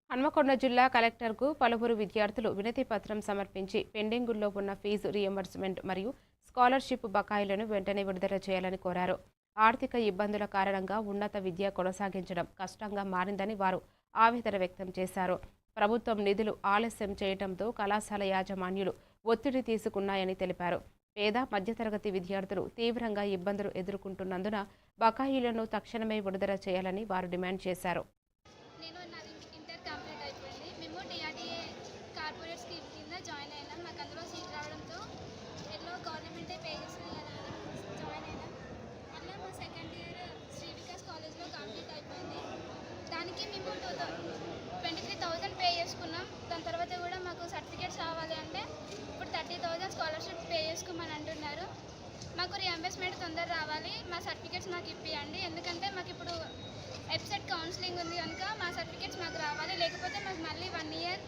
హన్మకొండ జిల్లా కలెక్టర్కు పలువురు విద్యార్థులు వినతి పత్రం సమర్పించి పెండింగుల్లో ఉన్న ఫీజు రీయింబర్స్మెంట్ మరియు స్కాలర్షిప్ బకాయిలను వెంటనే విడుదల చేయాలని కోరారు. ఆర్థిక ఇబ్బందుల కారణంగా ఉన్నత విద్య కొనసాగించడం కష్టంగా మారిందని వారు ఆవేదన వ్యక్తం చేశారు. ప్రభుత్వం నిధులు ఆలస్యం చేయడంతో కళాశాల యాజమాన్యులు ఒత్తిడి తీసుకున్నాయని తెలిపారు. పేద మధ్యతరగతి విద్యార్థులు తీవ్రంగా ఇబ్బందులు ఎదుర్కొంటున్నందున బకాయిలను తక్షణమే విడుదల చేయాలని వారు డిమాండ్ చేశారు. కార్పొరేట్ స్కీమ్ కింద జాయిన్ అయినాం. మాకు అందులో సీట్ రావడంతో ఎట్లో గవర్నమెంటే పే చేస్తుంది కదా అని జాయిన్ అయినాం. అట్లా మా సెకండ్ ఇయర్ శ్రీ వికాస్ కాలేజ్లో కంప్లీట్ అయిపోయింది. దానికి మేము 23,000 పే చేసుకున్నాం. దాని తర్వాత కూడా మాకు సర్టిఫికేట్స్ రావాలి అంటే ఇప్పుడు 30,000 స్కాలర్షిప్ పే చేసుకోమని అంటున్నారు. మాకు రీఎంబర్స్మెంట్ తొందర రావాలి, మా సర్టిఫికేట్స్ మాకు ఇప్పియండి. ఎందుకంటే మాకు ఇప్పుడు వెబ్సైట్ కౌన్సిలింగ్ ఉంది కనుక మా సర్టిఫికేట్స్ మాకు రావాలి, లేకపోతే మాకు మళ్ళీ 1 ఇయర్